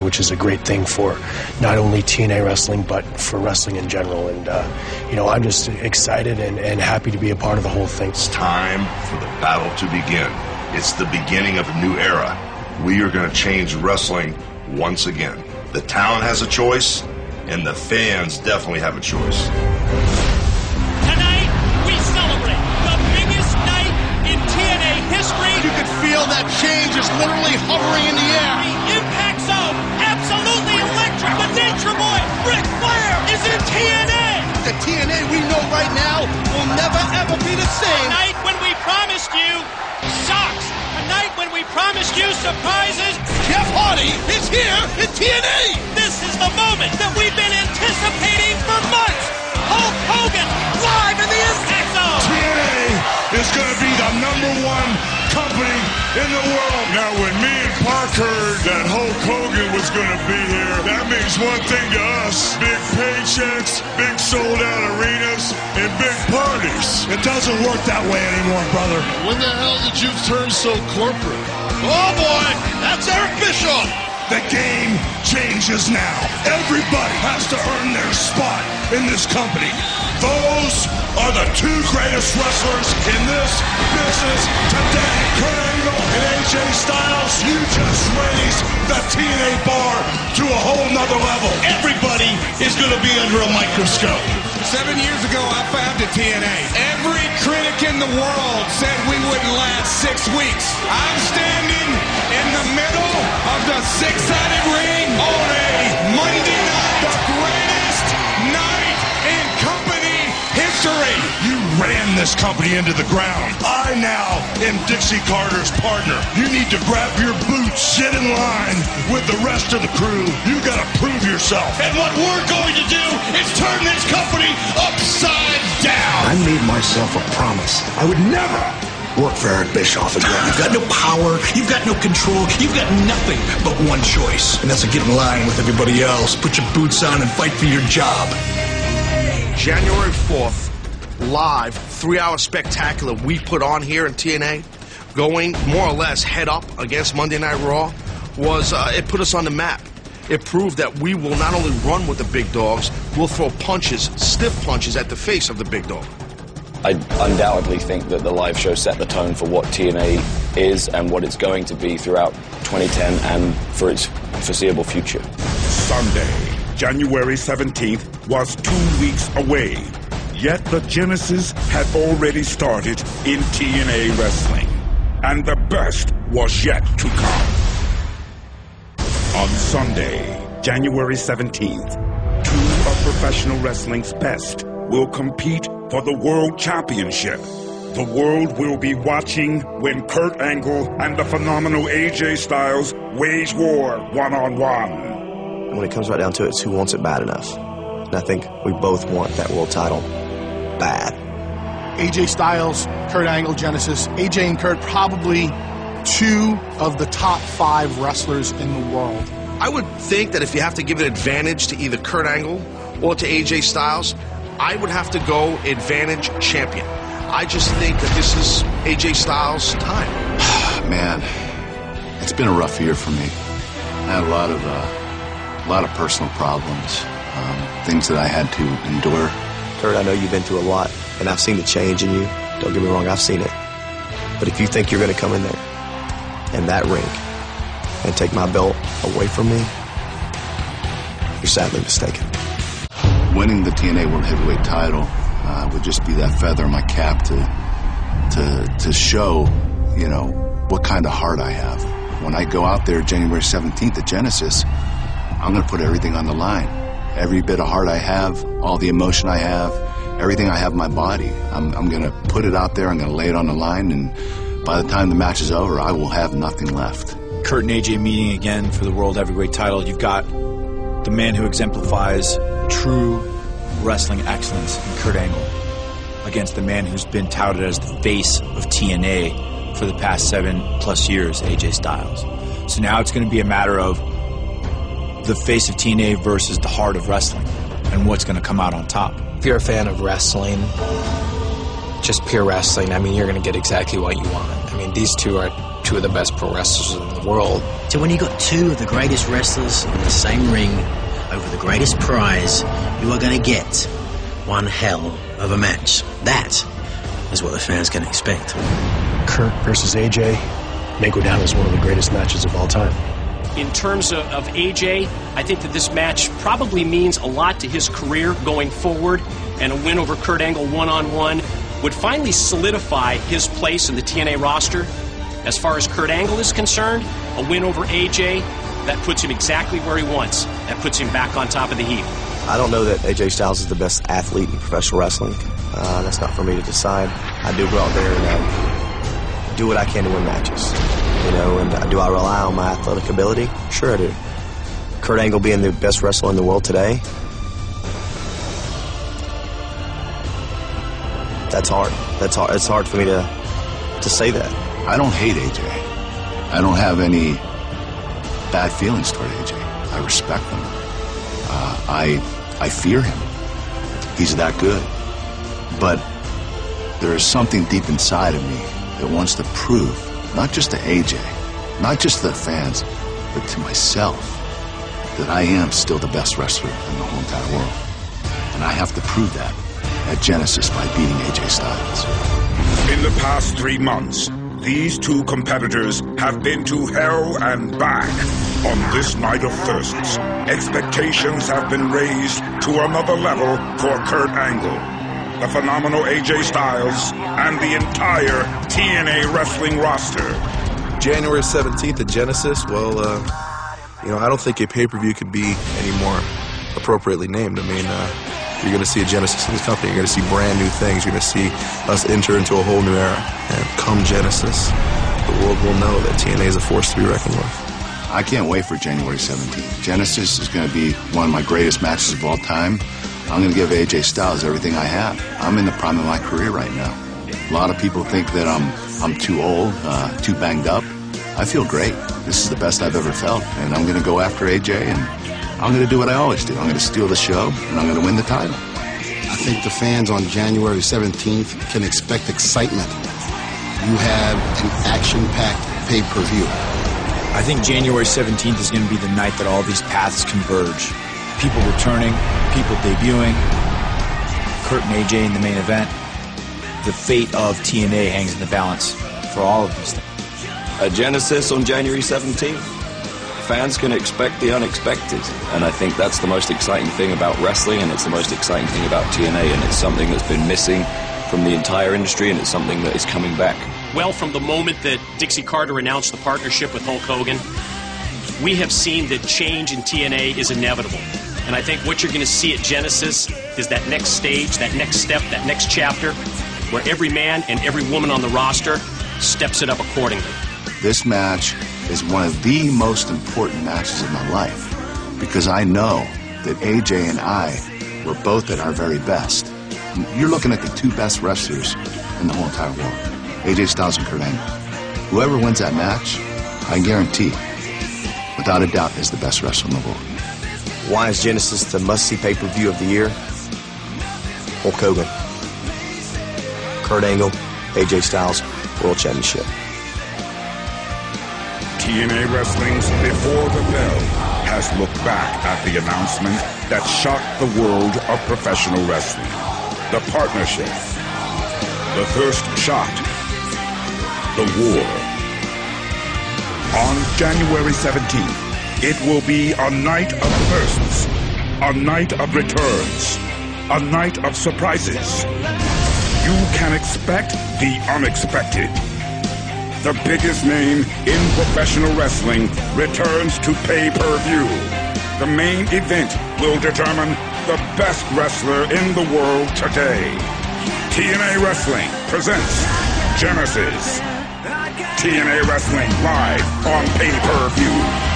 which is a great thing for not only TNA wrestling, but for wrestling in general. And, you know, I'm just excited and happy to be a part of the whole thing. It's time for the battle to begin. It's the beginning of a new era. We are going to change wrestling once again. The talent has a choice, and the fans definitely have a choice. Tonight, we celebrate the biggest night in TNA history. You can feel that change is literally hovering in the air. The Impact Zone, absolutely electric. The Nature Boy, Ric Flair, is in TNA. The TNA we know right now will never ever be the same. A night when we promised you shocks. A night when we promised you surprises. Jeff Hardy is here in TNA. This is the moment that we've been anticipating for months. Hulk Hogan live in the Impact Zone. TNA is going to be the #1 company in the world. Now, when me and Park heard that Hulk Hogan was going to be here, that means one thing to us: big paychecks, big sold-out arenas, and big parties. It doesn't work that way anymore, brother. When the hell did you turn so corporate? Oh boy, that's Eric Bischoff. The game changes now. Everybody has to earn their spot in this company. Those are the two greatest wrestlers in this business today. Kurt Angle and AJ Styles, you just raised the TNA bar to a whole nother level. Everybody is going to be under a microscope. 7 years ago, I founded TNA. Every critic in the world said we wouldn't last 6 weeks. I'm standing in the middle of the six-sided ring on a Monday night, the greatest night in company history. You ran this company into the ground. I now am Dixie Carter's partner. You need to grab your boots, get in line with the rest of the crew. You got to prove yourself. And what we're going to do is turn this company upside down. I made myself a promise. I would never work for Eric Bischoff again. You've got no power, you've got no control, you've got nothing but one choice, and that's to get in line with everybody else, put your boots on and fight for your job. January 4th, live, 3-hour spectacular we put on here in TNA, going more or less head up against Monday Night Raw, was it put us on the map. It proved that we will not only run with the big dogs, we'll throw punches, stiff punches at the face of the big dog. I undoubtedly think that the live show set the tone for what TNA is and what it's going to be throughout 2010 and for its foreseeable future. Sunday, January 17th, was 2 weeks away. Yet the genesis had already started in TNA wrestling. And the best was yet to come. On Sunday, January 17th, 2 of professional wrestling's best will compete for the World Championship. The world will be watching when Kurt Angle and the phenomenal AJ Styles wage war one-on-one. When it comes right down to it, it's who wants it bad enough. And I think we both want that world title bad. AJ Styles, Kurt Angle, Genesis. AJ and Kurt, probably 2 of the top 5 wrestlers in the world. I would think that if you have to give an advantage to either Kurt Angle or to AJ Styles, I would have to go advantage champion. I just think that this is AJ Styles' time. Man, it's been a rough year for me. I had a lot of personal problems, things that I had to endure. Kurt, I know you've been through a lot, and I've seen the change in you. Don't get me wrong, I've seen it. But if you think you're going to come in there, in that ring, and take my belt away from me, you're sadly mistaken. Winning the TNA World Heavyweight title would just be that feather in my cap to show, you know, what kind of heart I have. When I go out there January 17th at Genesis, I'm going to put everything on the line. Every bit of heart I have, all the emotion I have, everything I have in my body. I'm going to put it out there, I'm going to lay it on the line, and by the time the match is over, I will have nothing left. Kurt and AJ meeting again for the World Heavyweight title. You've got the man who exemplifies true wrestling excellence in Kurt Angle against the man who's been touted as the face of TNA for the past 7+ years, AJ Styles. So now it's going to be a matter of the face of TNA versus the heart of wrestling and what's going to come out on top. If you're a fan of wrestling, just pure wrestling, I mean, you're going to get exactly what you want. I mean, these two are two of the best pro wrestlers in the world. So when you got two of the greatest wrestlers in the same ring over the greatest prize, you are going to get one hell of a match. That is what the fans can expect. Kurt versus AJ may go down as one of the greatest matches of all time. In terms of AJ, I think that this match probably means a lot to his career going forward, and a win over Kurt Angle one-on-one would finally solidify his place in the TNA roster. As far as Kurt Angle is concerned, a win over AJ, that puts him exactly where he wants. That puts him back on top of the heap. I don't know that AJ Styles is the best athlete in professional wrestling. That's not for me to decide. I do go out there and do what I can to win matches. You know, and do I rely on my athletic ability? Sure I do. Kurt Angle being the best wrestler in the world today, that's hard. It's hard for me to say that. I don't hate AJ. I don't have any bad feelings toward AJ. I respect him. I fear him. He's that good. But there is something deep inside of me that wants to prove, not just to AJ, not just to the fans, but to myself, that I am still the best wrestler in the whole entire world. And I have to prove that at Genesis by beating AJ Styles. In the past 3 months, these two competitors have been to hell and back. On this night of firsts, expectations have been raised to another level for Kurt Angle, the phenomenal AJ Styles, and the entire TNA wrestling roster. January 17th at Genesis, well, I don't think a pay-per-view could be any more appropriately named. I mean, you're going to see a Genesis in this company. You're going to see brand new things. You're going to see us enter into a whole new era. And come Genesis, the world will know that TNA is a force to be reckoned with. I can't wait for January 17th. Genesis is going to be one of my greatest matches of all time. I'm going to give AJ Styles everything I have. I'm in the prime of my career right now. A lot of people think that I'm too old, too banged up. I feel great. This is the best I've ever felt, and I'm going to go after AJ, and I'm going to do what I always do. I'm going to steal the show, and I'm going to win the title. I think the fans on January 17th can expect excitement. You have an action-packed pay-per-view. I think January 17th is going to be the night that all these paths converge. People returning, people debuting, Kurt and AJ in the main event. The fate of TNA hangs in the balance for all of these things. At Genesis on January 17th, fans can expect the unexpected, and I think that's the most exciting thing about wrestling, and it's the most exciting thing about TNA, and it's something that's been missing from the entire industry, and it's something that is coming back. Well, from the moment that Dixie Carter announced the partnership with Hulk Hogan, we have seen that change in TNA is inevitable. And I think what you're going to see at Genesis is that next stage, that next step, that next chapter, where every man and every woman on the roster steps it up accordingly. This match is one of the most important matches of my life because I know that AJ and I were both at our very best. You're looking at the two best wrestlers in the whole entire world. AJ Styles and Kurt Angle. Whoever wins that match, I guarantee, without a doubt, is the best wrestler in the world. Why is Genesis the must-see pay-per-view of the year? Hulk Hogan, Kurt Angle, AJ Styles, World Championship. TNA Wrestling's Before the Bell has looked back at the announcement that shocked the world of professional wrestling. The partnership, the first shot, the war. On January 17th, it will be a night of firsts, a night of returns, a night of surprises. You can expect the unexpected. The biggest name in professional wrestling returns to pay-per-view. The main event will determine the best wrestler in the world today. TNA Wrestling presents Genesis. TNA Wrestling live on pay-per-view.